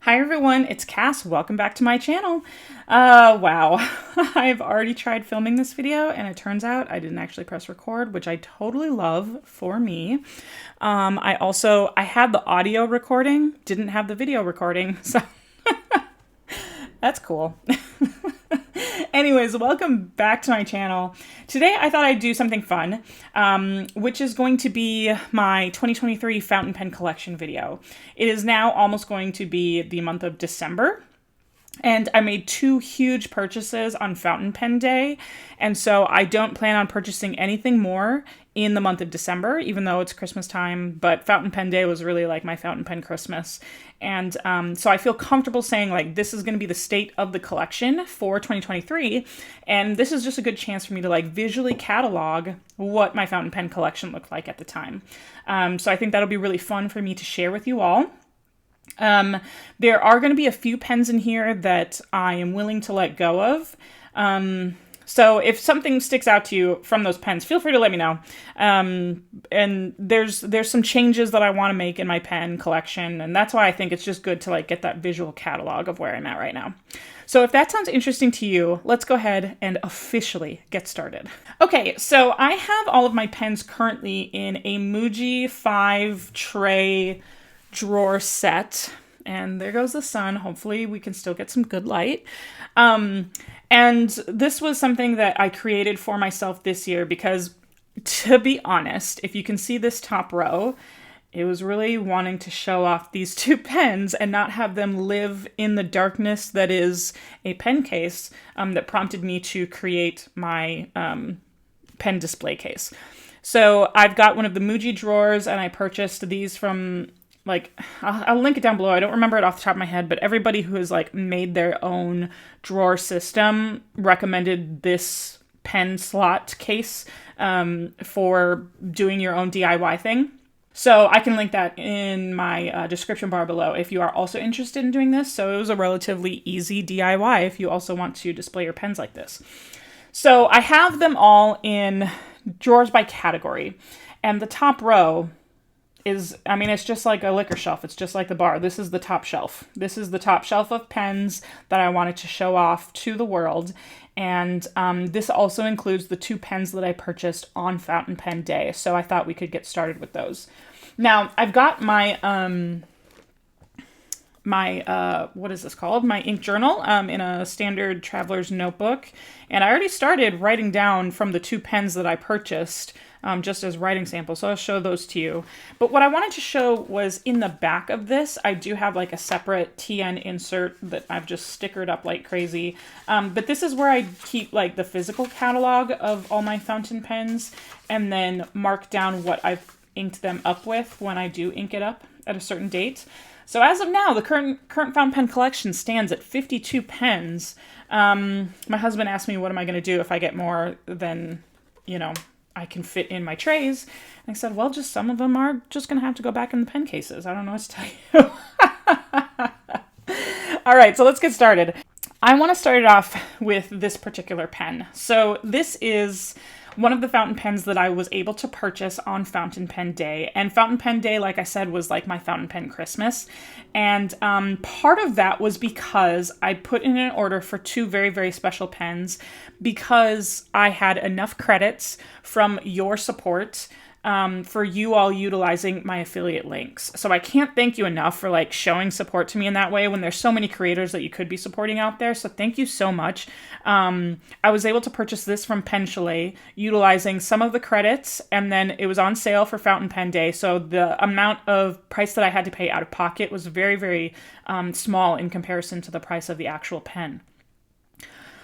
Hi everyone, it's Cass. Welcome back to my channel. Wow. I've already tried filming this video and it turns out I didn't actually press record, which I totally love for me. I had the audio recording, didn't have the video recording, so that's cool. Anyways, welcome back to my channel. Today I thought I'd do something fun, which is going to be my 2023 fountain pen collection video. It is now almost going to be the month of December, and I made two huge purchases on Fountain Pen Day, and so I don't plan on purchasing anything more in the month of December, even though it's Christmas time, but Fountain Pen Day was really like my fountain pen Christmas. And so I feel comfortable saying like this is going to be the state of the collection for 2023, and this is just a good chance for me to like visually catalog what my fountain pen collection looked like at the time. So I think that'll be really fun for me to share with you all. There are going to be a few pens in here that I am willing to let go of. So if something sticks out to you from those pens, feel free to let me know. And there's some changes that I want to make in my pen collection, and that's why I think it's just good to like get that visual catalog of where I'm at right now. So if that sounds interesting to you, let's go ahead and officially get started. Okay, so I have all of my pens currently in a Muji 5 tray drawer set, and there goes the sun. Hopefully we can still get some good light. And this was something that I created for myself this year because, to be honest, if you can see this top row, it was really wanting to show off these two pens and not have them live in the darkness that is a pen case, that prompted me to create my pen display case. So I've got one of the Muji drawers, and I purchased these from I'll link it down below. I don't remember it off the top of my head, but everybody who has like made their own drawer system recommended this pen slot case for doing your own DIY thing. So I can link that in my description bar below if you are also interested in doing this. So it was a relatively easy DIY if you also want to display your pens like this. So I have them all in drawers by category, and the top row is, I mean, it's just like a liquor shelf. It's just like the bar. This is the top shelf. This is the top shelf of pens that I wanted to show off to the world. And this also includes the two pens that I purchased on Fountain Pen Day. So I thought we could get started with those. Now, I've got my, what is this called? My ink journal in a standard traveler's notebook. And I already started writing down from the two pens that I purchased, just as writing samples. So I'll show those to you. But what I wanted to show was in the back of this, I do have like a separate TN insert that I've just stickered up like crazy. But this is where I keep like the physical catalog of all my fountain pens and then mark down what I've inked them up with when I do ink it up at a certain date. So as of now, the current fountain pen collection stands at 52 pens. My husband asked me, what am I going to do if I get more than, I can fit in my trays? And I said, well, just some of them are just going to have to go back in the pen cases. I don't know what to tell you. All right, so let's get started. I want to start it off with this particular pen. So this is one of the fountain pens that I was able to purchase on Fountain Pen Day. And Fountain Pen Day, like I said, was like my fountain pen Christmas. And part of that was because I put in an order for two very, very special pens because I had enough credits from your support for you all utilizing my affiliate links. So I can't thank you enough for like showing support to me in that way when there's so many creators that you could be supporting out there. So thank you so much. I was able to purchase this from SHELLY utilizing some of the credits, and then it was on sale for Fountain Pen Day. So the amount of price that I had to pay out of pocket was very, very small in comparison to the price of the actual pen.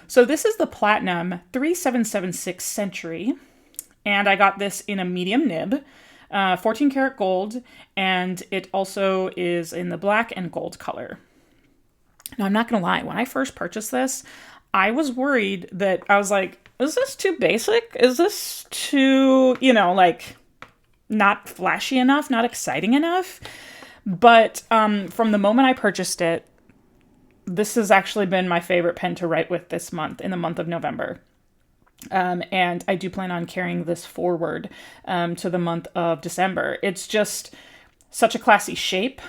So this is the Platinum 3776 Century. And I got this in a medium nib, 14 karat gold, and it also is in the black and gold color. Now, I'm not going to lie. When I first purchased this, I was worried that I was like, is this too basic? Is this too, not flashy enough, not exciting enough? But from the moment I purchased it, this has actually been my favorite pen to write with this month, in the month of November. And I do plan on carrying this forward to the month of December. It's just such a classy shape.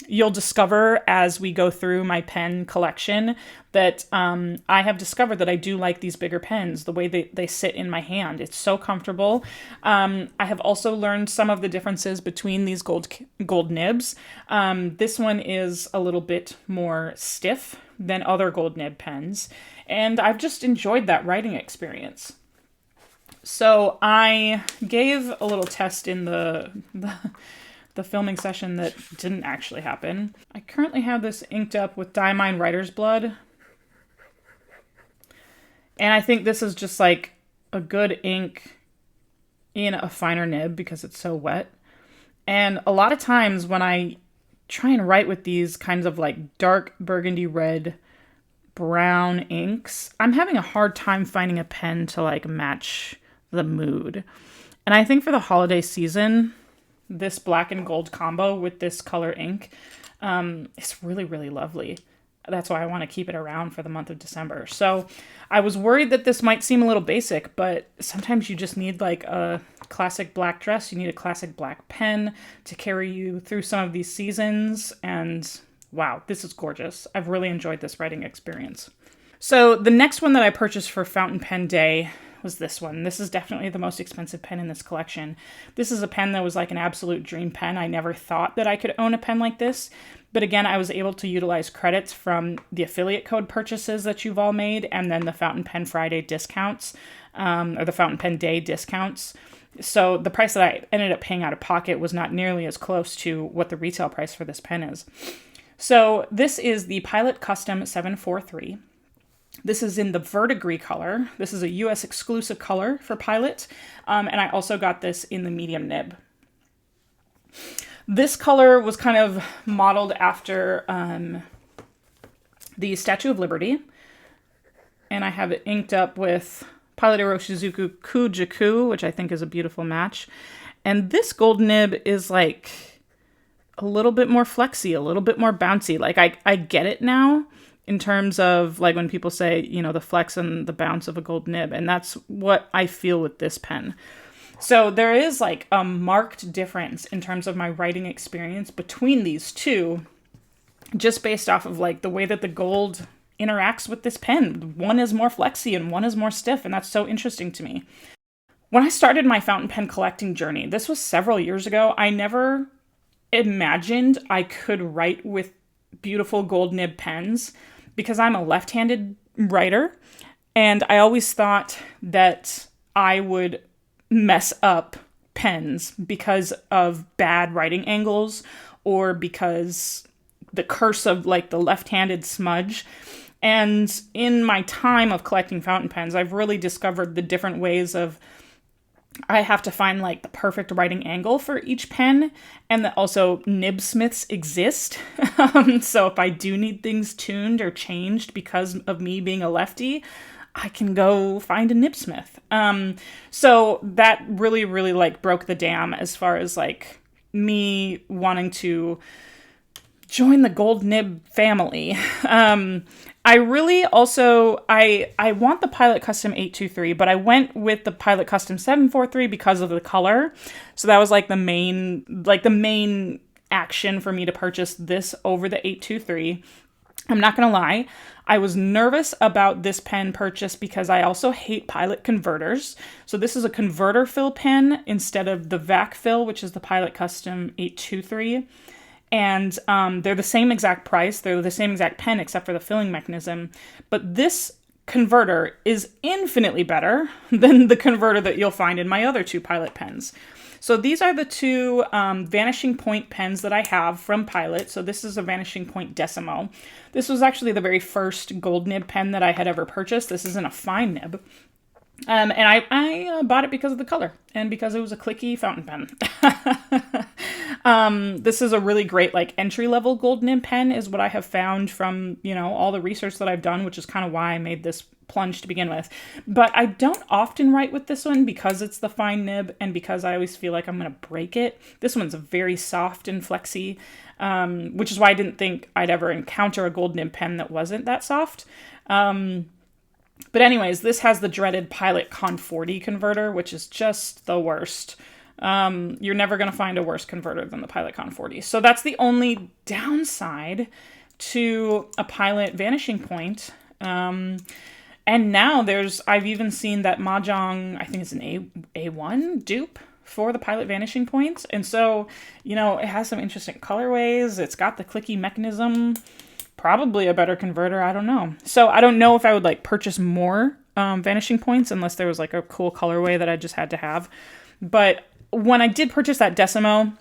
you'll discover as we go through my pen collection that I have discovered that I do like these bigger pens, the way they sit in my hand. It's so comfortable. I have also learned some of the differences between these gold nibs. This one is a little bit more stiff than other gold nib pens, and I've just enjoyed that writing experience. So I gave a little test in the filming session that didn't actually happen. I currently have this inked up with Diamine Writer's Blood. And I think this is just like a good ink in a finer nib because it's so wet. And a lot of times when I try and write with these kinds of like dark burgundy red brown inks, I'm having a hard time finding a pen to like match the mood. And I think for the holiday season, this black and gold combo with this color ink is really, really lovely. That's why I want to keep it around for the month of December. So I was worried that this might seem a little basic, but sometimes you just need like a classic black dress. You need a classic black pen to carry you through some of these seasons. And wow, this is gorgeous. I've really enjoyed this writing experience. So the next one that I purchased for Fountain Pen Day was this one. This is definitely the most expensive pen in this collection. This is a pen that was like an absolute dream pen. I never thought that I could own a pen like this. But again, I was able to utilize credits from the affiliate code purchases that you've all made, and then the Fountain Pen Friday discounts, or the Fountain Pen Day discounts. So the price that I ended up paying out of pocket was not nearly as close to what the retail price for this pen is. So this is the Pilot Custom 743. This is in the verdigris color. This is a US exclusive color for Pilot. And I also got this in the medium nib. This color was kind of modeled after the Statue of Liberty. And I have it inked up with Pilot Iroshizuku Kujaku, which I think is a beautiful match. And this gold nib is like a little bit more flexy, a little bit more bouncy. Like I get it now. In terms of like when people say, you know, the flex and the bounce of a gold nib. And that's what I feel with this pen. So there is like a marked difference in terms of my writing experience between these two, just based off of like the way that the gold interacts with this pen. One is more flexy and one is more stiff. And that's so interesting to me. When I started my fountain pen collecting journey, this was several years ago, I never imagined I could write with beautiful gold nib pens, because I'm a left-handed writer, and I always thought that I would mess up pens because of bad writing angles or because the curse of like the left-handed smudge. And in my time of collecting fountain pens, I've really discovered the different ways of I have to find like the perfect writing angle for each pen, and that also nibsmiths exist. So if I do need things tuned or changed because of me being a lefty, I can go find a nibsmith. So that really, really like broke the dam as far as like me wanting to join the gold nib family. I really also, I want the Pilot Custom 823, but I went with the Pilot Custom 743 because of the color. So that was like the main action for me to purchase this over the 823. I'm not going to lie. I was nervous about this pen purchase because I also hate Pilot converters. So this is a converter fill pen instead of the vac fill, which is the Pilot Custom 823. And they're the same exact price. They're the same exact pen except for the filling mechanism. But this converter is infinitely better than the converter that you'll find in my other two Pilot pens. So these are the two Vanishing Point pens that I have from Pilot. So this is a Vanishing Point Decimo. This was actually the very first gold nib pen that I had ever purchased. This isn't a fine nib. And I bought it because of the color and because it was a clicky fountain pen. This is a really great like entry-level gold nib pen is what I have found from, you know, all the research that I've done, which is kind of why I made this plunge to begin with. But I don't often write with this one because it's the fine nib and because I always feel like I'm going to break it. This one's very soft and flexy, which is why I didn't think I'd ever encounter a gold nib pen that wasn't that soft. But anyways, this has the dreaded Pilot Con 40 converter, which is just the worst. You're never going to find a worse converter than the Pilot Con 40. So that's the only downside to a Pilot vanishing point. And now I've even seen that Mahjong, I think it's an A1 dupe for the Pilot vanishing points. And so, it has some interesting colorways. It's got the clicky mechanism, probably a better converter. I don't know. So I don't know if I would like purchase more vanishing points unless there was like a cool colorway that I just had to have. But when I did purchase that Decimo,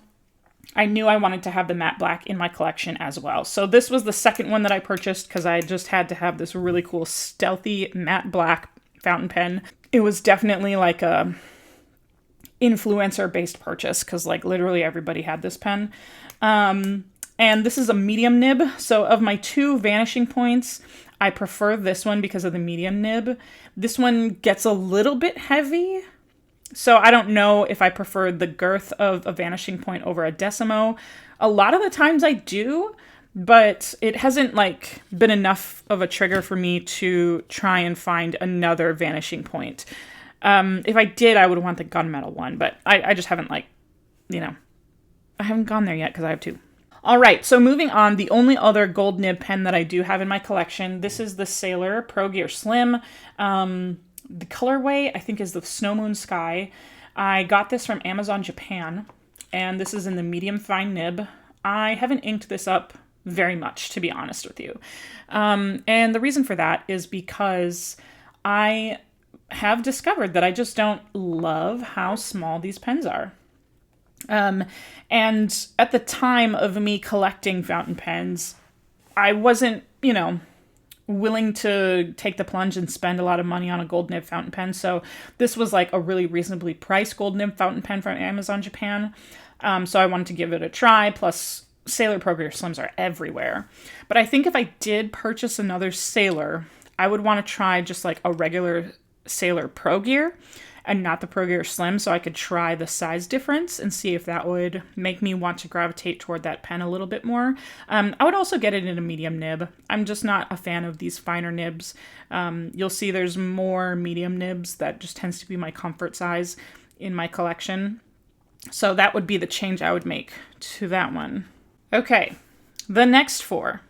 I knew I wanted to have the matte black in my collection as well. So this was the second one that I purchased because I just had to have this really cool stealthy matte black fountain pen. It was definitely like a influencer based purchase because like literally everybody had this pen. And this is a medium nib. So of my two vanishing points, I prefer this one because of the medium nib. This one gets a little bit heavy. So I don't know if I prefer the girth of a vanishing point over a Decimo. A lot of the times I do, but it hasn't like been enough of a trigger for me to try and find another vanishing point. If I did, I would want the gunmetal one, but I just haven't I haven't gone there yet because I have two. All right, so moving on, the only other gold nib pen that I do have in my collection, this is the Sailor Pro Gear Slim. The colorway, I think, is the Snow Moon Sky. I got this from Amazon Japan, and this is in the medium fine nib. I haven't inked this up very much, to be honest with you. And the reason for that is because I have discovered that I just don't love how small these pens are. And at the time of me collecting fountain pens, I wasn't, willing to take the plunge and spend a lot of money on a gold nib fountain pen. So this was like a really reasonably priced gold nib fountain pen from Amazon Japan. So I wanted to give it a try. Plus Sailor Pro Gear Slims are everywhere. But I think if I did purchase another Sailor, I would want to try just like a regular Sailor Pro Gear and not the Pro Gear Slim, so I could try the size difference and see if that would make me want to gravitate toward that pen a little bit more. I would also get it in a medium nib. I'm just not a fan of these finer nibs. You'll see there's more medium nibs. That just tends to be my comfort size in my collection. So that would be the change I would make to that one. Okay, the next four.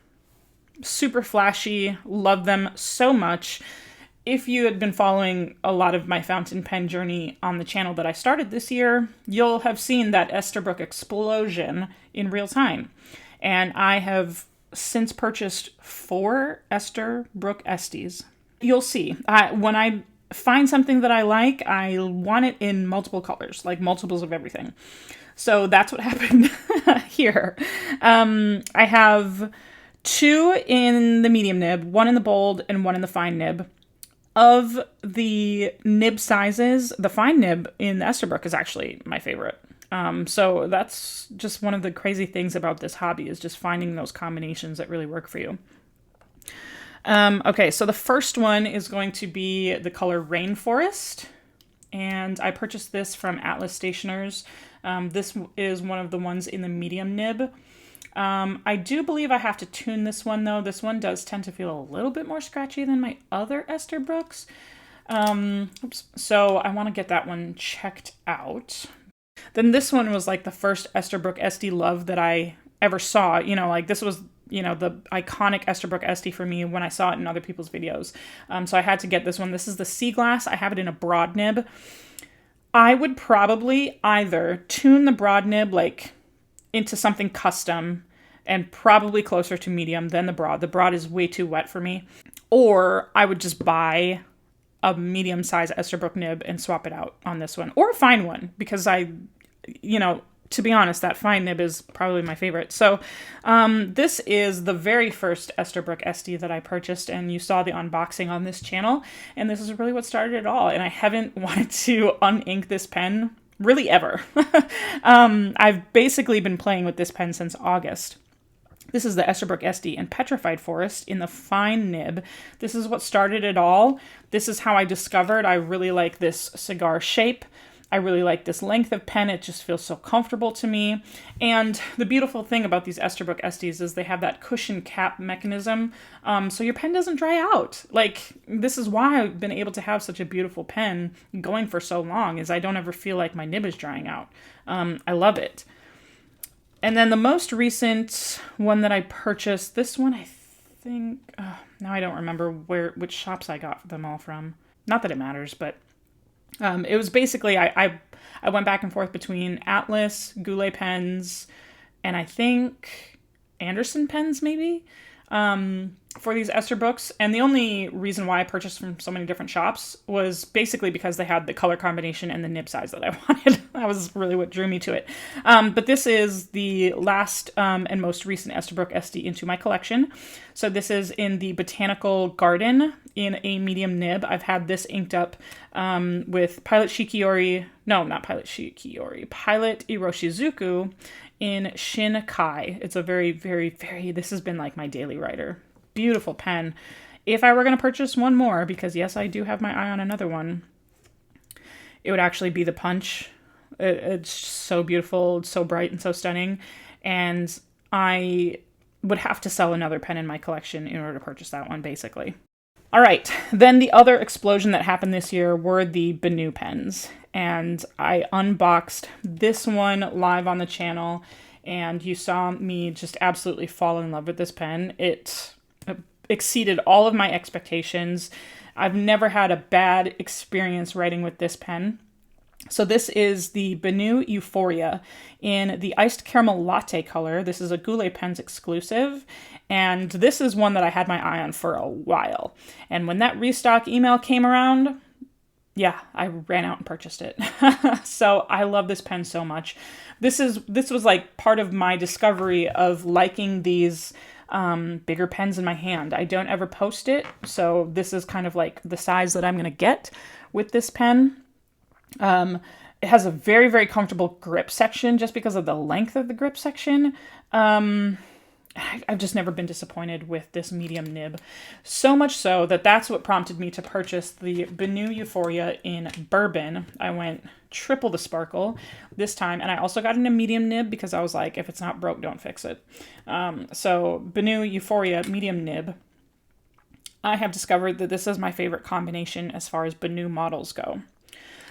Super flashy, love them so much. If you had been following a lot of my fountain pen journey on the channel that I started this year, you'll have seen that Esterbrook explosion in real time. And I have since purchased 4 Esther Brook SDs. You'll see, when I find something that I like, I want it in multiple colors, like multiples of everything. So that's what happened here. I have 2 in the medium nib, 1 in the bold, and 1 in the fine nib. Of the nib sizes, the fine nib in the Esterbrook is actually my favorite. So that's just one of the crazy things about this hobby is just finding those combinations that really work for you. Okay, so the first one is going to be the color Rainforest. And I purchased this from Atlas Stationers. This is one of the ones in the medium nib. I do believe I have to tune this one, though. This one does tend to feel a little bit more scratchy than my other Esterbrooks. So I want to get that one checked out. Then this one was like the first Esther Brook SD love that I ever saw. This was, the iconic Esther Brook SD for me when I saw it in other people's videos. So I had to get this one. This is the Sea Glass. I have it in a broad nib. I would probably either tune the broad nib into something custom and probably closer to medium than the broad. The broad is way too wet for me. Or I would just buy a medium-sized Esterbrook nib and swap it out on this one. Or a fine one, because to be honest, that fine nib is probably my favorite. So this is the very first Esterbrook SD that I purchased, and you saw the unboxing on this channel. And this is really what started it all. And I haven't wanted to unink this pen really ever. I've basically been playing with this pen since August. This is the Esterbrook SD in Petrified Forest in the fine nib. This is what started it all. This is how I discovered I really like this cigar shape. I really like this length of pen. It just feels so comfortable to me. And the beautiful thing about these Esther Brook SDs is they have that cushion cap mechanism, so your pen doesn't dry out. Like, this is why I've been able to have such a beautiful pen going for so long, is I don't ever feel like my nib is drying out. I love it. And then the most recent one that I purchased, this one I think, now I don't remember which shops I got them all from. Not that it matters, but it was basically, I went back and forth between Atlas, Goulet pens, and I think Anderson pens maybe, for these Esther Brooks. And the only reason why I purchased from so many different shops was basically because they had the color combination and the nib size that I wanted. That was really what drew me to it. But this is the last and most recent Esther Brook SD into my collection. So this is in the Botanical Garden in a medium nib. I've had this inked up with Pilot Shikiori, no, not Pilot Shikiori, Pilot Iroshizuku in Shin Kai. It's a very, very, very, this has been like my daily writer. Beautiful pen. If I were going to purchase one more, because yes, I do have my eye on another one, it would actually be the Punch. It's so beautiful, so bright, and so stunning. And I would have to sell another pen in my collection in order to purchase that one, basically. All right, then the other explosion that happened this year were the Banu pens. And I unboxed this one live on the channel, and you saw me just absolutely fall in love with this pen. It exceeded all of my expectations. I've never had a bad experience writing with this pen. So this is the Banu Euphoria in the Iced Caramel Latte color. This is a Goulet Pens exclusive, and this is one that I had my eye on for a while. And when that restock email came around, yeah, I ran out and purchased it. So I love this pen so much. This was like part of my discovery of liking these bigger pens in my hand. I don't ever post it, so this is kind of like the size that I'm gonna get with this pen. It has a very, very comfortable grip section just because of the length of the grip section. I've just never been disappointed with this medium nib. So much so that that's what prompted me to purchase the Banu Euphoria in Bourbon. I went triple the sparkle this time, and I also got in a medium nib because I was like, if it's not broke, don't fix it. So Banu Euphoria medium nib. I have discovered that this is my favorite combination as far as Banu models go.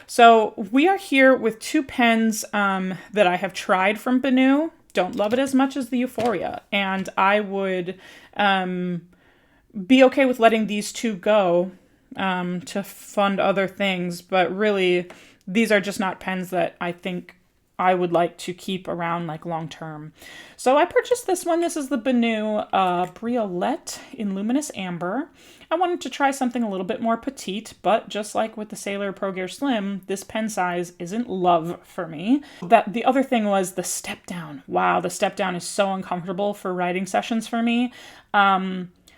So we are here with two pens that I have tried from Banu. Don't love it as much as the Euphoria, and I would be okay with letting these two go to fund other things, but really these are just not pens that I think I would like to keep around like long term. So I purchased this one. This is the Banu Briolette in Luminous Amber. I wanted to try something a little bit more petite, but just like with the Sailor Pro Gear Slim, this pen size isn't love for me. The other thing was the step down. Wow, the step down is so uncomfortable for writing sessions for me.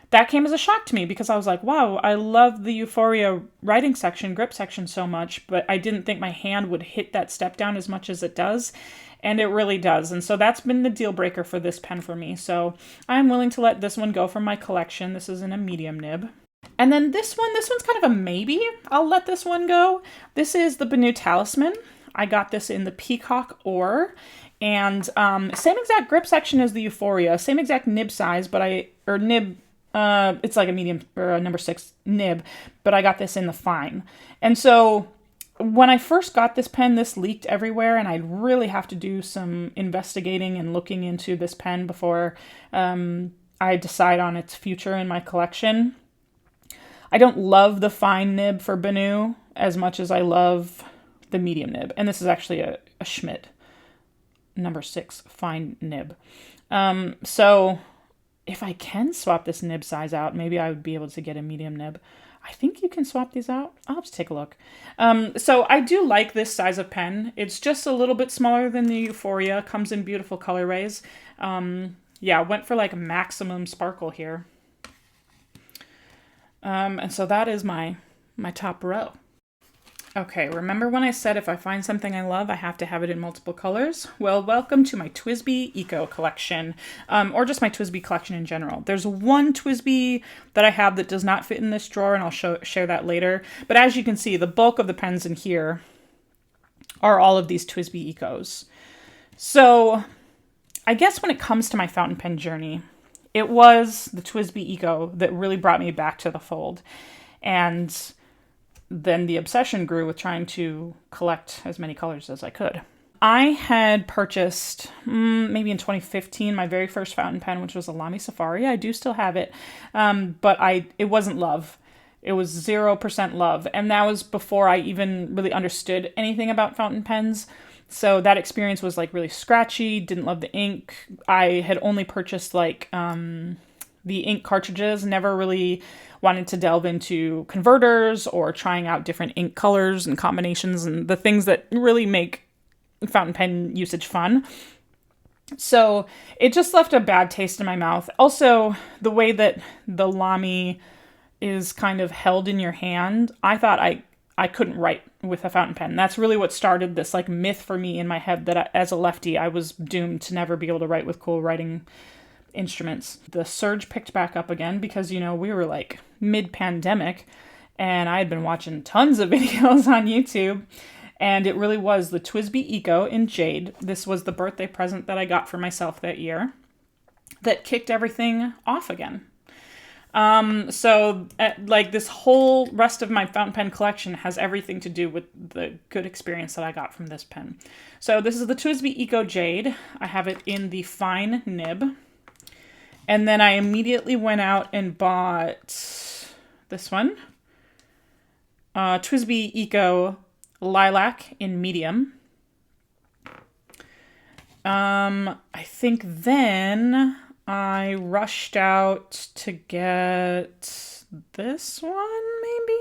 That came as a shock to me because I was like, wow, I love the Euphoria writing section, grip section so much, but I didn't think my hand would hit that step down as much as it does. And it really does. And so that's been the deal breaker for this pen for me. So I'm willing to let this one go from my collection. This is in a medium nib. And then this one's kind of a maybe. I'll let this one go. This is the Banu Talisman. I got this in the Peacock Ore. And same exact grip section as the Euphoria. Same exact nib size, it's like a medium or a number 6 nib, but I got this in the fine. And so when I first got this pen, this leaked everywhere, and I'd really have to do some investigating and looking into this pen before I decide on its future in my collection. I don't love the fine nib for Banu as much as I love the medium nib. And this is actually a Schmidt number 6 fine nib. So if I can swap this nib size out, maybe I would be able to get a medium nib. I think you can swap these out. I'll have to take a look. So I do like this size of pen. It's just a little bit smaller than the Euphoria. Comes in beautiful colorways. Yeah, went for like maximum sparkle here. And so that is my top row. Okay, remember when I said if I find something I love, I have to have it in multiple colors? Well, welcome to my TWSBI Eco collection, or just my TWSBI collection in general. There's one TWSBI that I have that does not fit in this drawer, and I'll share that later. But as you can see, the bulk of the pens in here are all of these TWSBI Ecos. So I guess when it comes to my fountain pen journey, it was the TWSBI Eco that really brought me back to the fold. And then the obsession grew with trying to collect as many colors as I could. I had purchased, maybe in 2015, my very first fountain pen, which was a Lamy Safari. I do still have it, but it wasn't love. It was 0% love. And that was before I even really understood anything about fountain pens. So that experience was like really scratchy, didn't love the ink. I had only purchased like the ink cartridges, never really wanted to delve into converters or trying out different ink colors and combinations and the things that really make fountain pen usage fun. So it just left a bad taste in my mouth. Also, the way that the Lamy is kind of held in your hand, I thought I couldn't write with a fountain pen. That's really what started this like myth for me in my head that as a lefty, I was doomed to never be able to write with cool writing instruments. The surge picked back up again because, you know, we were like mid-pandemic and I had been watching tons of videos on YouTube. And it really was the TWSBI Eco in Jade. This was the birthday present that I got for myself that year that kicked everything off again. Like this whole rest of my fountain pen collection has everything to do with the good experience that I got from this pen. So this is the TWSBI Eco Jade. I have it in the fine nib. And then I immediately went out and bought this one. TWSBI Eco Lilac in medium. I think then I rushed out to get this one, maybe?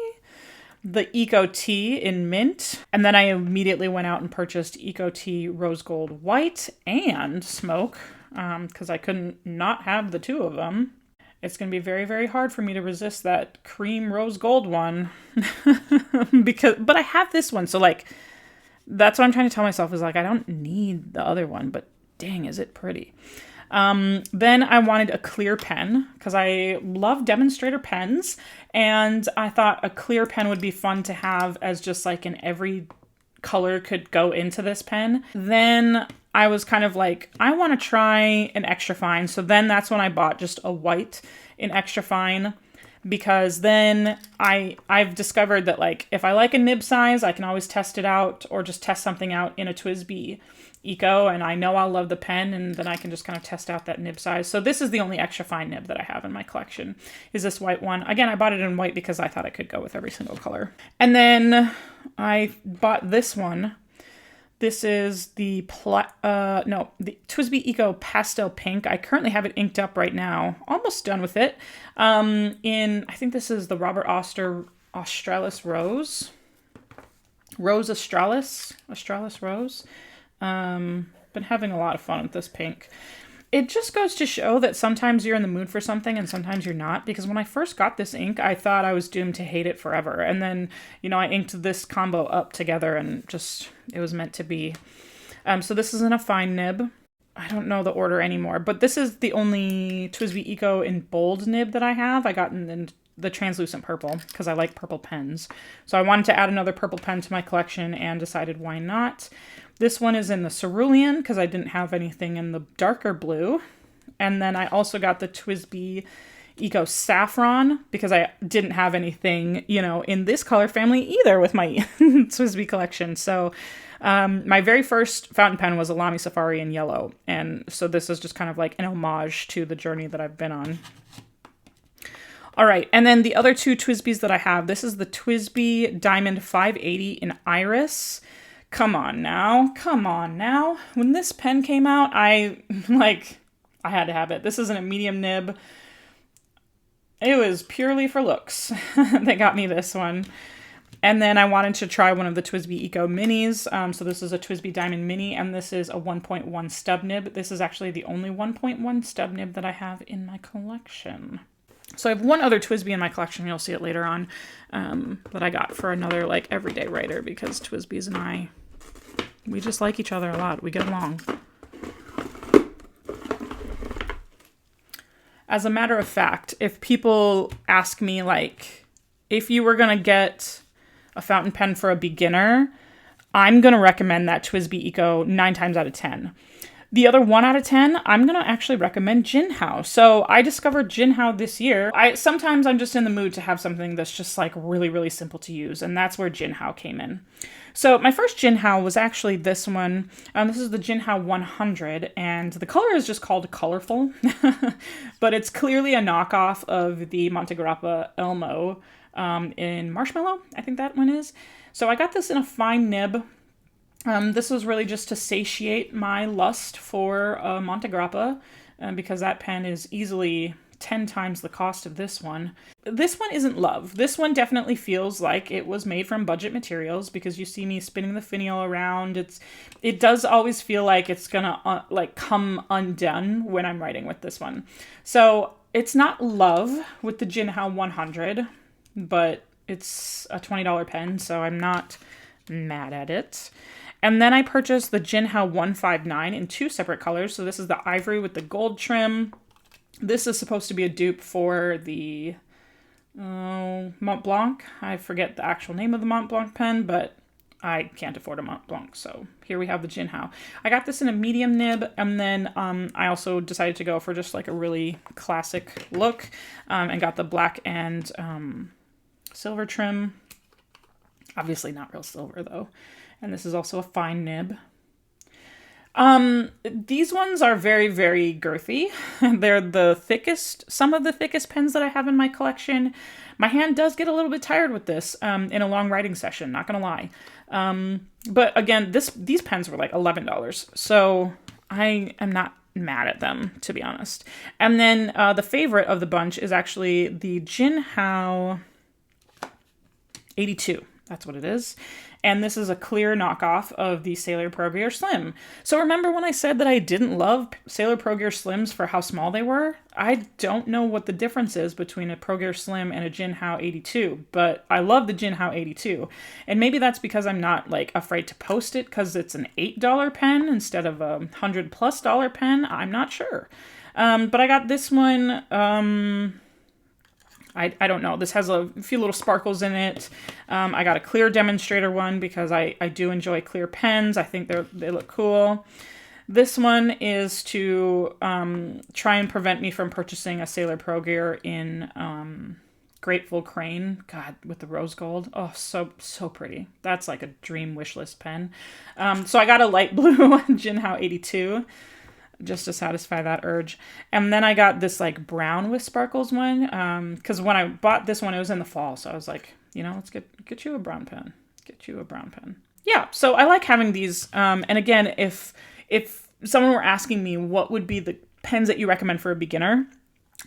The Eco Tea in mint. And then I immediately went out and purchased Eco Tea Rose Gold White and Smoke, because I couldn't not have the two of them. It's going to be very, very hard for me to resist that cream rose gold one. But I have this one. So like, that's what I'm trying to tell myself is like, I don't need the other one, but dang, is it pretty. Then I wanted a clear pen because I love demonstrator pens. And I thought a clear pen would be fun to have as just like every color could go into this pen. Then I was kind of like, I want to try an extra fine. So then that's when I bought just a white in extra fine, because then I've discovered that like, if I like a nib size, I can always test it out or just test something out in a TWSBI Eco, and I know I'll love the pen, and then I can just kind of test out that nib size. So this is the only extra fine nib that I have in my collection, is this white one. Again, I bought it in white because I thought I could go with every single color. And then I bought this one. This is the TWSBI Eco Pastel Pink. I currently have it inked up right now. Almost done with it. I think this is the Robert Australis Rose. Rose Australis. Australis Rose. Been having a lot of fun with this pink. It just goes to show that sometimes you're in the mood for something and sometimes you're not, because when I first got this ink, I thought I was doomed to hate it forever. And then, you know, I inked this combo up together and just, it was meant to be. So this is in a fine nib. I don't know the order anymore, but this is the only TWSBI Eco in bold nib that I have. I got in the translucent purple because I like purple pens. So I wanted to add another purple pen to my collection and decided why not. This one is in the cerulean because I didn't have anything in the darker blue. And then I also got the TWSBI Eco Saffron because I didn't have anything, you know, in this color family either with my TWSBI collection. So my very first fountain pen was a Lamy Safari in yellow. And so this is just kind of like an homage to the journey that I've been on. All right, and then the other two TWSBIs that I have, this is the TWSBI Diamond 580 in Iris. Come on now. When this pen came out, I had to have it. This isn't a medium nib. It was purely for looks. They got me this one. And then I wanted to try one of the TWSBI Eco Minis. So this is a TWSBI Diamond Mini, and this is a 1.1 stub nib. This is actually the only 1.1 stub nib that I have in my collection. So I have one other TWSBI in my collection, you'll see it later on, that I got for another like everyday writer, because TWSBIs and I, we just like each other a lot. We get along. As a matter of fact, if people ask me like, if you were going to get a fountain pen for a beginner, I'm going to recommend that TWSBI Eco 9 times out of 10. The other 1 out of 10, I'm going to actually recommend Jinh. So I discovered Jinh this year. Sometimes I'm just in the mood to have something that's just like really, really simple to use. And that's where Jinh came in. So my first Jinh was actually this one. This is the Jinh 100, and the color is just called Colorful. But it's clearly a knockoff of the Monte Grappa Elmo in Marshmallow. I think that one is. So I got this in a fine nib. This was really just to satiate my lust for Monte Grappa, because that pen is easily 10 times the cost of this one. This one isn't love. This one definitely feels like it was made from budget materials, because you see me spinning the finial around. It does always feel like it's gonna come undone when I'm writing with this one. So it's not love with the Jinh 100, but it's a $20 pen, so I'm not mad at it. And then I purchased the Jinh 159 in 2 separate colors. So this is the ivory with the gold trim. This is supposed to be a dupe for the Mont Blanc. I forget the actual name of the Mont Blanc pen, but I can't afford a Mont Blanc. So here we have the Jinh. I got this in a medium nib, and then I also decided to go for just like a really classic look, and got the black and silver trim. Obviously not real silver though. And this is also a fine nib. These ones are very, very girthy. They're the thickest, some of the thickest pens that I have in my collection. My hand does get a little bit tired with this in a long writing session, not gonna lie. But again, these pens were like $11. So I am not mad at them, to be honest. And then the favorite of the bunch is actually the Jinh 82. That's what it is. And this is a clear knockoff of the Sailor Pro Gear Slim. So remember when I said that I didn't love Sailor Pro Gear Slims for how small they were? I don't know what the difference is between a Pro Gear Slim and a Jinh 82, but I love the Jinh 82. And maybe that's because I'm not like afraid to post it because it's an $8 pen instead of a $100+ pen. I'm not sure. But I got this one. I don't know. This has a few little sparkles in it. I got a clear demonstrator one because I do enjoy clear pens. I think they look cool. This one is to try and prevent me from purchasing a Sailor Pro Gear in Grateful Crane. God, with the rose gold. Oh, so pretty. That's like a dream wish list pen. So I got a light blue Jinh 82. Just to satisfy that urge. And then I got this like brown with sparkles one, because when I bought this one, it was in the fall. So I was like, let's get you a brown pen. Get you a brown pen. Yeah, so I like having these. And again, if someone were asking me what would be the pens that you recommend for a beginner,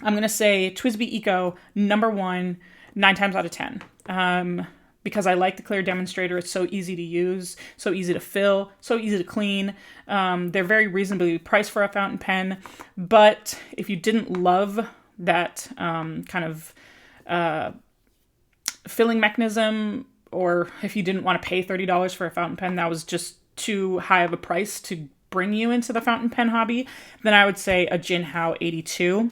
I'm going to say TWSBI Eco, #1, 9 times out of 10. Because I like the clear demonstrator. It's so easy to use, so easy to fill, so easy to clean. They're very reasonably priced for a fountain pen. But if you didn't love that kind of filling mechanism, or if you didn't want to pay $30 for a fountain pen, that was just too high of a price to bring you into the fountain pen hobby, then I would say a Jinh 82.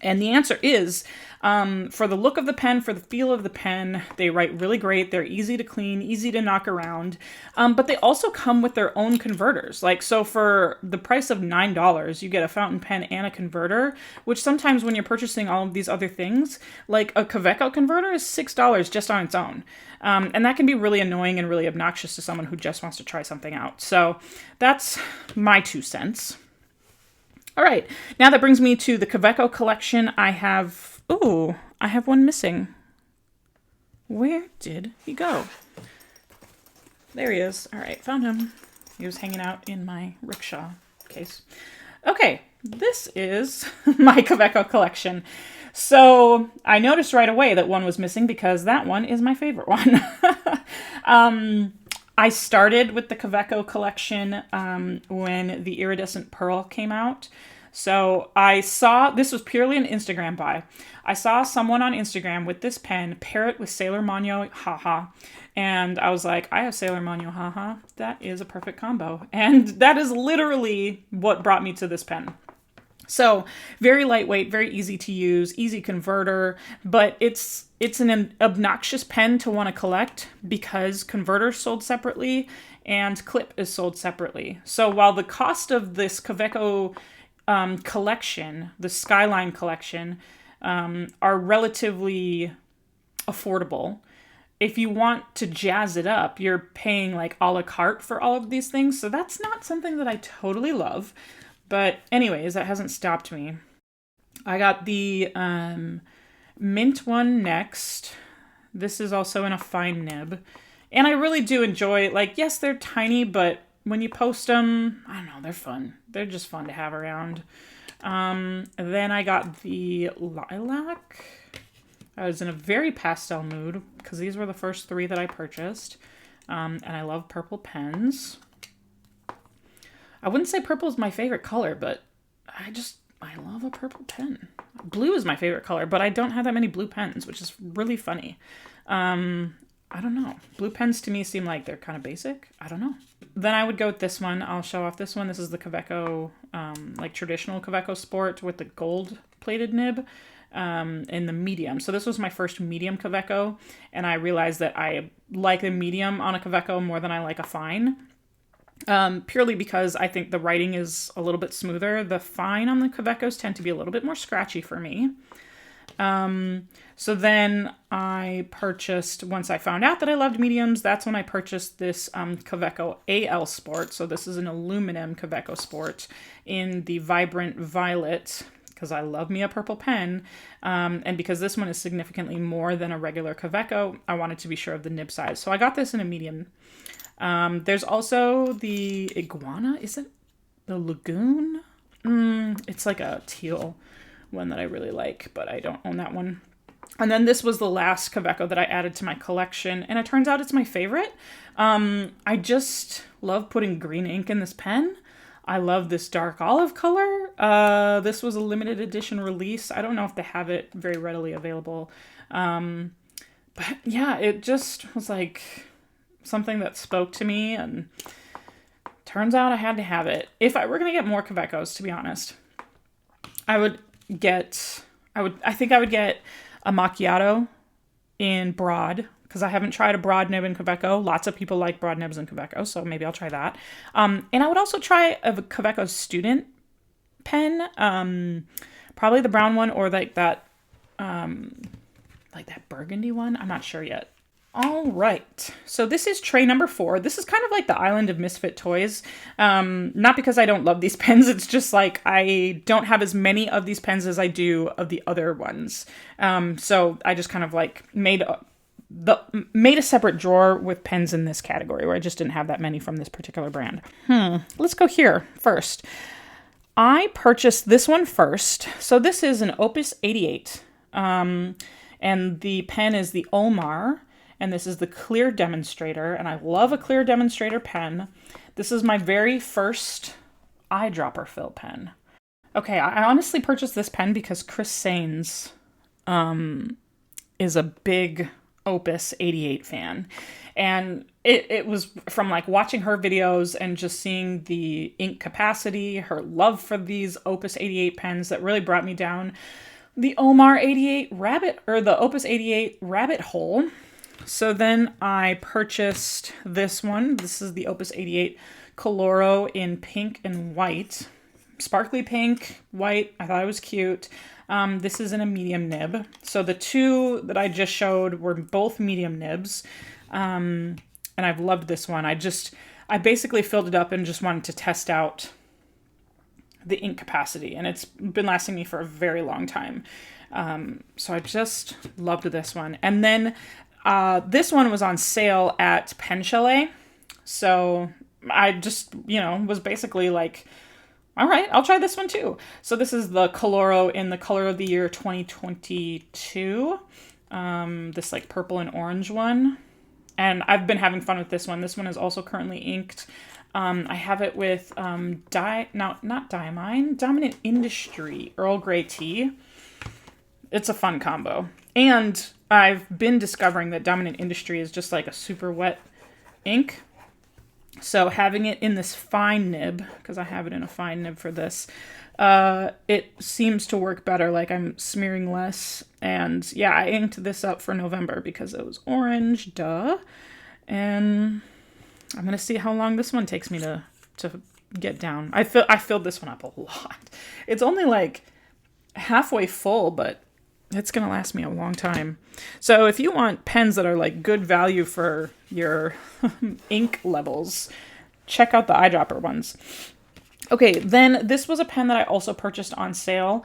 And the answer is, for the look of the pen, for the feel of the pen, they write really great. They're easy to clean, easy to knock around. But they also come with their own converters. So for the price of $9, you get a fountain pen and a converter, which sometimes when you're purchasing all of these other things, like a Kaweco converter is $6 just on its own. And that can be really annoying and really obnoxious to someone who just wants to try something out. So that's my 2 cents. All right, now that brings me to the Kaweco collection. I have one missing. Where did he go? There he is. All right, found him. He was hanging out in my rickshaw case. Okay, this is my Kaweco collection. So I noticed right away that one was missing because that one is my favorite one. I started with the Kaweco collection when the Iridescent Pearl came out. So I saw, this was purely an Instagram buy. I saw someone on Instagram with this pen, pair it with Sailor Mono Haha. And I was like, I have Sailor Mono Haha. That is a perfect combo. And that is literally what brought me to this pen. So very lightweight, very easy to use, easy converter, but it's an obnoxious pen to want to collect because converters sold separately and clip is sold separately. So while the cost of this Kaweco collection, the Skyline collection, are relatively affordable, if you want to jazz it up, you're paying like a la carte for all of these things. So that's not something that I totally love. But anyways, that hasn't stopped me. I got the mint one next. This is also in a fine nib. And I really do enjoy, like, yes, they're tiny, but when you post them, I don't know, they're fun. They're just fun to have around. Then I got the lilac. I was in a very pastel mood because these were the first 3 that I purchased. And I love purple pens. I wouldn't say purple is my favorite color, but I love a purple pen. Blue is my favorite color, but I don't have that many blue pens, which is really funny. I don't know. Blue pens to me seem like they're kind of basic. I don't know. Then I would go with this one. I'll show off this one. This is the Kaweco, like traditional Kaweco Sport with the gold plated nib. In the medium. So this was my first medium Kaweco, and I realized that I like the medium on a Kaweco more than I like a fine. Purely because I think the writing is a little bit smoother. The fine on the Kawecos tend to be a little bit more scratchy for me. So then I purchased, once I found out that I loved mediums, that's when I purchased this Kaweco AL Sport. So this is an aluminum Kaweco Sport in the Vibrant Violet, because I love me a purple pen, and because this one is significantly more than a regular Kaweco, I wanted to be sure of the nib size. So I got this in a medium. There's also the Iguana. Is it the Lagoon? It's like a teal one that I really like, but I don't own that one. And then this was the last Kaweco that I added to my collection, and it turns out it's my favorite. I just love putting green ink in this pen. I love this dark olive color. This was a limited edition release. I don't know if they have it very readily available. But yeah, it just was like something that spoke to me, and turns out I had to have it. If I were going to get more Kawecos, to be honest, I think I would get a macchiato in broad, because I haven't tried a broad nib in Kaweco. Lots of people like broad nibs in Kaweco, so maybe I'll try that. And I would also try a Kaweco student pen, probably the brown one, or like that burgundy one. I'm not sure yet. All right, so this is tray number 4. This is kind of like the island of misfit toys. Not because I don't love these pens, it's just like I don't have as many of these pens as I do of the other ones. So I just kind of like made a separate drawer with pens in this category where I just didn't have that many from this particular brand. Let's go here first. I purchased this one first. So this is an Opus 88, and the pen is the Omar. And this is the clear demonstrator, and I love a clear demonstrator pen. This is my very first eyedropper fill pen. Okay, I honestly purchased this pen because Chris Sains is a big Opus 88 fan. And it was from like watching her videos and just seeing the ink capacity, her love for these Opus 88 pens that really brought me down the Omar 88 rabbit, or the Opus 88 rabbit hole. So then I purchased this one. This is the Opus 88 Coloro in pink and white. Sparkly pink, white. I thought it was cute. This is in a medium nib. So the 2 that I just showed were both medium nibs. And I've loved this one. I basically filled it up and just wanted to test out the ink capacity. And it's been lasting me for a very long time. So I just loved this one. And then this one was on sale at Pen Chalet. So I just, was basically like, all right, I'll try this one too. So this is the Coloro in the color of the year 2022. This like purple and orange one. And I've been having fun with this one. This one is also currently inked. I have it with Dominant Industry Earl Grey tea. It's a fun combo. And I've been discovering that Dominant Industry is just like a super wet ink. So having it in this fine nib, because I have it in a fine nib for this, it seems to work better. Like I'm smearing less. And yeah, I inked this up for November because it was orange, duh. And I'm going to see how long this one takes me to get down. I filled this one up a lot. It's only like halfway full, but it's going to last me a long time. So if you want pens that are like good value for your ink levels, check out the eyedropper ones. Okay, then this was a pen that I also purchased on sale.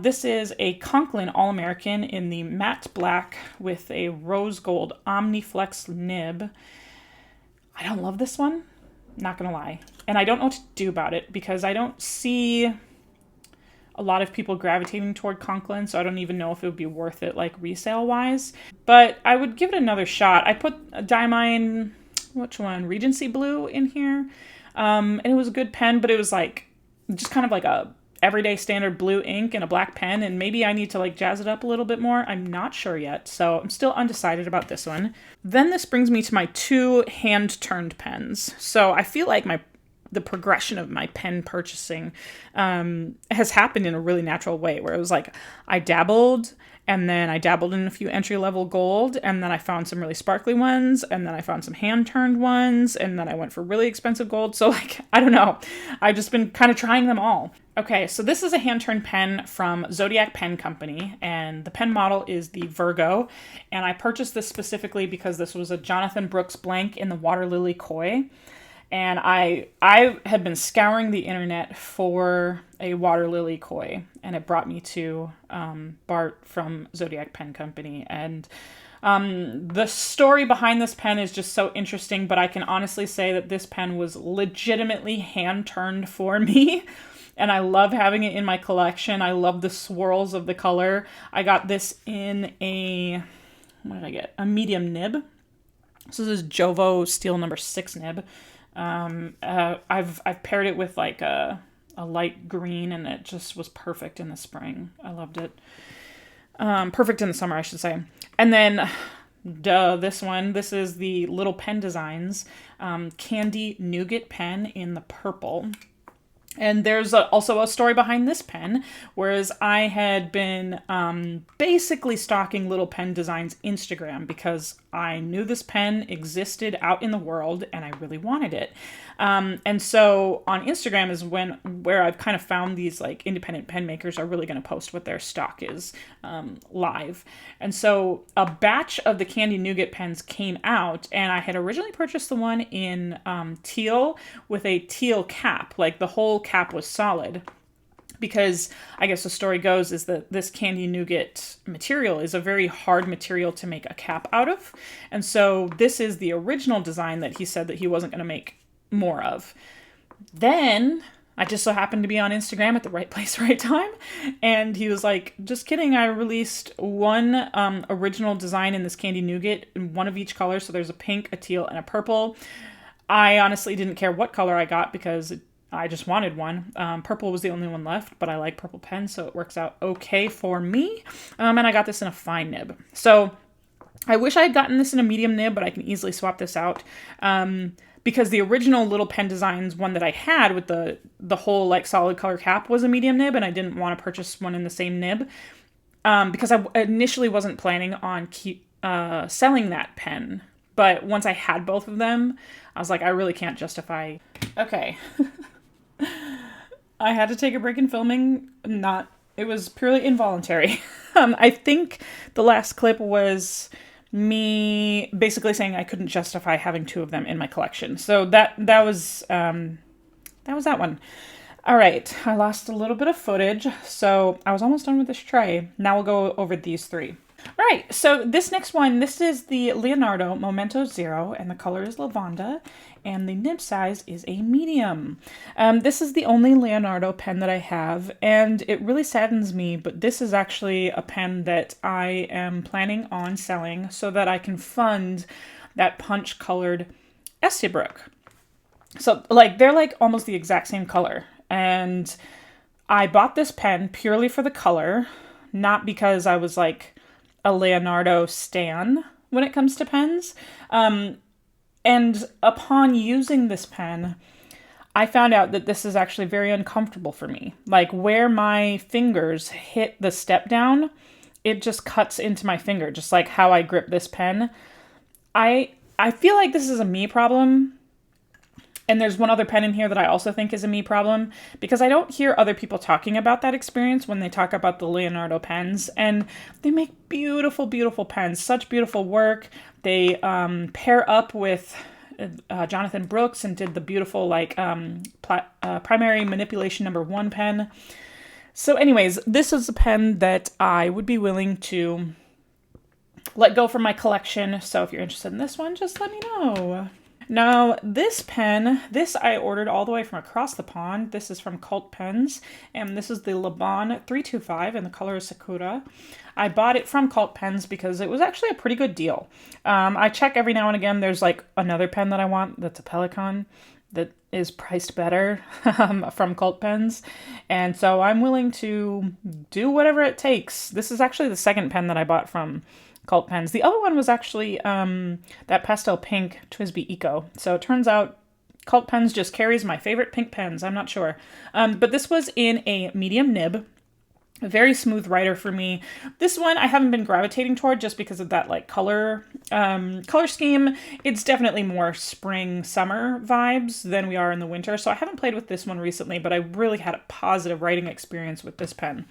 This is a Conklin All-American in the matte black with a rose gold Omniflex nib. I don't love this one, not gonna lie. And I don't know what to do about it because I don't see a lot of people gravitating toward Conklin, so I don't even know if it would be worth it like resale wise. But I would give it another shot. I put a Diamine, which one? Regency Blue in here. And it was a good pen, but it was like just kind of like a everyday standard blue ink and a black pen, and maybe I need to like jazz it up a little bit more. I'm not sure yet, so I'm still undecided about this one. Then this brings me to my 2 hand-turned pens. So I feel like the progression of my pen purchasing has happened in a really natural way, where it was like I dabbled, and then I dabbled in a few entry-level gold, and then I found some really sparkly ones, and then I found some hand-turned ones, and then I went for really expensive gold. So like, I don't know. I've just been kind of trying them all. Okay, so this is a hand-turned pen from Zodiac Pen Company, and the pen model is the Virgo, and I purchased this specifically because this was a Jonathan Brooks blank in the Water Lily Koi. And I had been scouring the internet for a Water Lily Koi, and it brought me to Bart from Zodiac Pen Company. And the story behind this pen is just so interesting, but I can honestly say that this pen was legitimately hand-turned for me. And I love having it in my collection. I love the swirls of the color. I got this in a, what did I get? A medium nib. So this is Jovo Steel number 6 nib. I've paired it with like a light green, and it just was perfect in the spring. I loved it. Perfect in the summer, I should say. And then, this one. This is the Little Pen Designs Candy Nougat pen in the purple. And there's also a story behind this pen, whereas I had been basically stalking Little Pen Designs Instagram because I knew this pen existed out in the world and I really wanted it. And so on Instagram is where I've kind of found these like independent pen makers are really going to post what their stock is live. And so a batch of the Candy Nougat pens came out, and I had originally purchased the one in teal with a teal cap, like the whole cap was solid. Because I guess the story goes is that this Candy Nougat material is a very hard material to make a cap out of. And so this is the original design that he said that he wasn't going to make more of. Then I just so happened to be on Instagram at the right place, right time. And he was like, just kidding. I released one original design in this Candy Nougat in one of each color. So there's a pink, a teal, and a purple. I honestly didn't care what color I got because I just wanted one. Purple was the only one left, but I like purple pens, so it works out okay for me. And I got this in a fine nib. So I wish I had gotten this in a medium nib, but I can easily swap this out. Because the original Little Pen Designs one that I had with the whole like solid color cap was a medium nib, and I didn't want to purchase one in the same nib. Because I initially wasn't planning on selling that pen. But once I had both of them, I was like, I really can't justify. Okay. I had to take a break in filming. It was purely involuntary. I think the last clip was me basically saying I couldn't justify having 2 of them in my collection. So that was that one. All right, I lost a little bit of footage, so I was almost done with this tray. Now we'll go over these 3. All right, so this next one, this is the Leonardo Momento Zero, and the color is Lavanda, and the nib size is a medium. This is the only Leonardo pen that I have, and it really saddens me, but this is actually a pen that I am planning on selling so that I can fund that punch-colored Esterbrook. So, like, they're like almost the exact same color, and I bought this pen purely for the color, not because I was like a Leonardo stan when it comes to pens. And upon using this pen, I found out that this is actually very uncomfortable for me. Like where my fingers hit the step down, it just cuts into my finger, just like how I grip this pen. I feel like this is a me problem. And there's one other pen in here that I also think is a me problem, because I don't hear other people talking about that experience when they talk about the Leonardo pens. And they make beautiful, beautiful pens, such beautiful work. They pair up with Jonathan Brooks and did the beautiful like primary manipulation #1 pen. So anyways, this is a pen that I would be willing to let go from my collection. So if you're interested in this one, just let me know. Now, this pen, this I ordered all the way from across the pond. This is from Cult Pens, and this is the Le Bon 325, and the color is Sakura. I bought it from Cult Pens because it was actually a pretty good deal. I check every now and again. There's like another pen that I want that's a Pelican that is priced better from Cult Pens, and so I'm willing to do whatever it takes. This is actually the second pen that I bought from Cult Pens. The other one was actually that pastel pink TWSBI Eco. So it turns out Cult Pens just carries my favorite pink pens. I'm not sure. But this was in a medium nib. A very smooth writer for me. This one I haven't been gravitating toward just because of that like color scheme. It's definitely more spring, summer vibes than we are in the winter. So I haven't played with this one recently, but I really had a positive writing experience with this pen.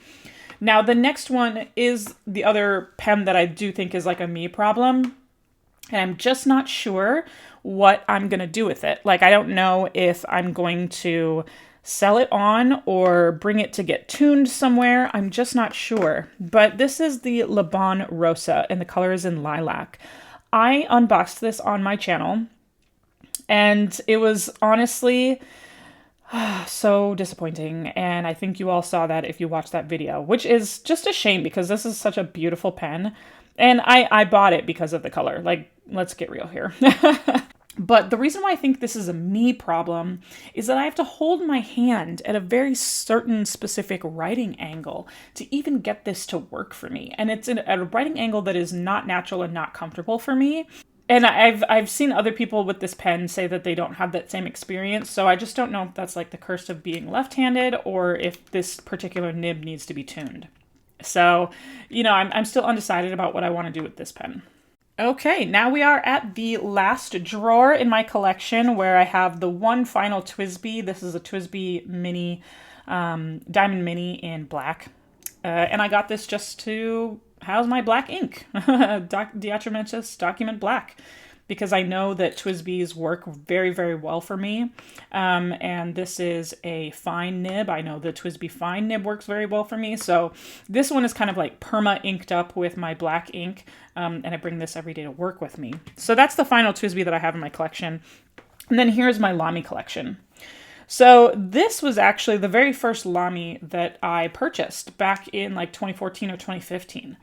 Now, the next one is the other pen that I do think is like a me problem, and I'm just not sure what I'm going to do with it. Like, I don't know if I'm going to sell it on or bring it to get tuned somewhere. I'm just not sure. But this is the Le Bon Rosa, and the color is in lilac. I unboxed this on my channel, and it was honestly so disappointing, and I think you all saw that if you watched that video, which is just a shame because this is such a beautiful pen, and I bought it because of the color. Like, let's get real here. But the reason why I think this is a me problem is that I have to hold my hand at a very certain specific writing angle to even get this to work for me, and it's at a writing angle that is not natural and not comfortable for me. And I've seen other people with this pen say that they don't have that same experience, so I just don't know if that's like the curse of being left-handed or if this particular nib needs to be tuned. So, you know, I'm still undecided about what I want to do with this pen. Okay, now we are at the last drawer in my collection where I have the one final TWSBI. This is a TWSBI Mini, Diamond Mini in black. And I got this just to house my black ink, Diatramentus Document Black, because I know that TWSBIs work very, very well for me. And this is a fine nib. I know the TWSBI fine nib works very well for me. So this one is kind of like perma inked up with my black ink. And I bring this every day to work with me. So that's the final TWSBI that I have in my collection. And then here's my Lamy collection. So this was actually the very first Lamy that I purchased back in like 2014 or 2015.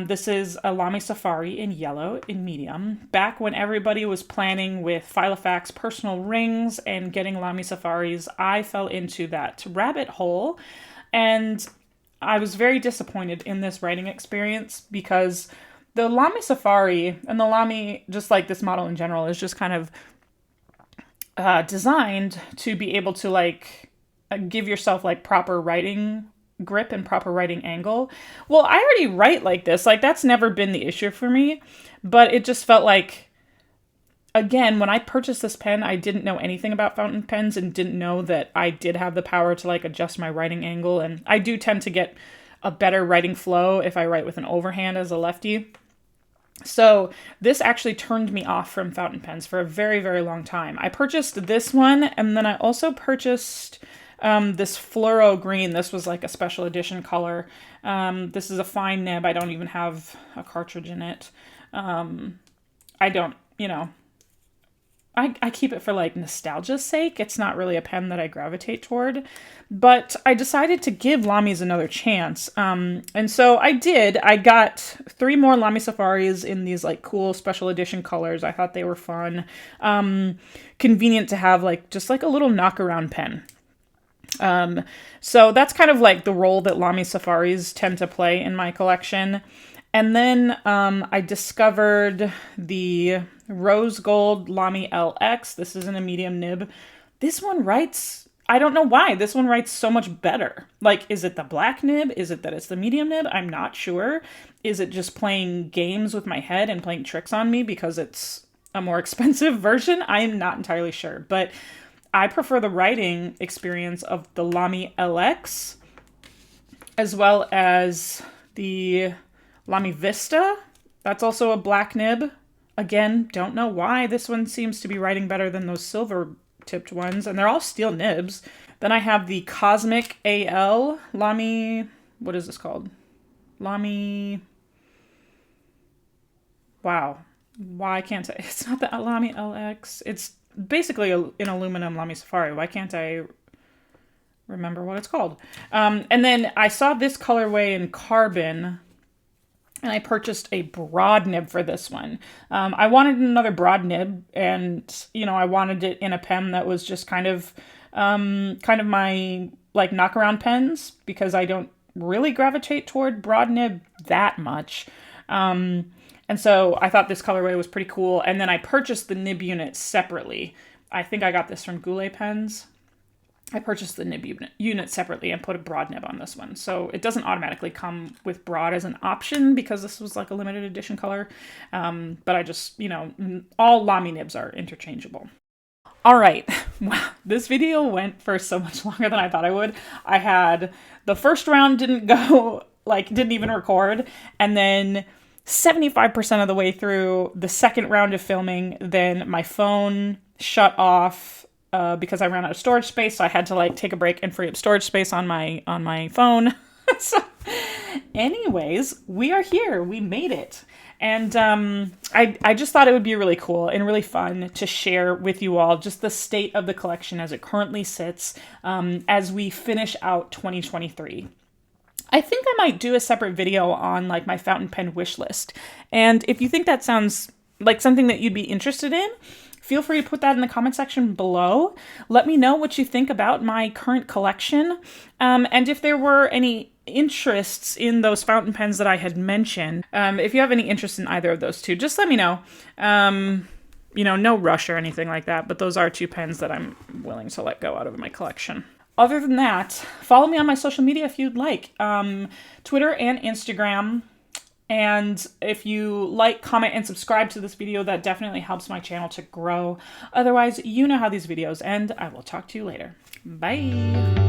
This is a Lamy Safari in yellow, in medium. Back when everybody was planning with Filofax personal rings and getting Lamy Safaris, I fell into that rabbit hole. And I was very disappointed in this writing experience because the Lamy Safari and the Lamy, just like this model in general, is just kind of designed to be able to like give yourself like proper writing grip and proper writing angle. Well, I already write like this. Like, that's never been the issue for me, but it just felt like, again, when I purchased this pen, I didn't know anything about fountain pens and didn't know that I did have the power to like adjust my writing angle. And I do tend to get a better writing flow if I write with an overhand as a lefty. So this actually turned me off from fountain pens for a very, very long time. I purchased this one, and then I also purchased this fluoro green. This was like a special edition color. This is a fine nib. I don't even have a cartridge in it. I don't, you know, I keep it for like nostalgia's sake. It's not really a pen that I gravitate toward, but I decided to give Lamys another chance. And so I did. I got 3 more Lamy Safaris in these like cool special edition colors. I thought they were fun. Convenient to have like just like a little knockaround pen. So that's kind of like the role that Lamy Safaris tend to play in my collection. And then I discovered the Rose Gold Lamy LX. This is in a medium nib. This one writes, I don't know why, this one writes so much better. Like, is it the black nib? Is it that it's the medium nib? I'm not sure. Is it just playing games with my head and playing tricks on me because it's a more expensive version. I'm not entirely sure, but I prefer the writing experience of the Lamy LX as well as the Lamy Vista. That's also a black nib. Again, don't know why. This one seems to be writing better than those silver tipped ones, and they're all steel nibs. Then I have the Cosmic AL Lamy, what is this called? Lamy, wow. Why can't I, it's not the Lamy LX. It's basically an aluminum Lamy Safari. Why can't I remember what it's called? And then I saw this colorway in carbon, and I purchased a broad nib for this one. I wanted another broad nib, and I wanted it in a pen that was just kind of my like knockaround pens, because I don't really gravitate toward broad nib that much. And so I thought this colorway was pretty cool. And then I purchased the nib unit separately. I think I got this from Goulet Pens. I purchased the nib unit separately and put a broad nib on this one. So it doesn't automatically come with broad as an option because this was like a limited edition color. But I just, all Lamy nibs are interchangeable. All right, wow, this video went for so much longer than I thought I would. I had the first round didn't even record, and then 75% of the way through the second round of filming, then my phone shut off because I ran out of storage space, so I had to take a break and free up storage space on my phone. So anyways, we are here. We made it. And I just thought it would be really cool and really fun to share with you all just the state of the collection as it currently sits as we finish out 2023. I think I might do a separate video on my fountain pen wish list. And if you think that sounds like something that you'd be interested in, feel free to put that in the comment section below. Let me know what you think about my current collection. And if there were any interests in those fountain pens that I had mentioned, if you have any interest in either of those two, just let me know. No rush or anything like that, but those are two pens that I'm willing to let go out of my collection. Other than that, follow me on my social media if you'd like. Twitter and Instagram. And if you like, comment, and subscribe to this video, that definitely helps my channel to grow. Otherwise, you know how these videos end. I will talk to you later. Bye.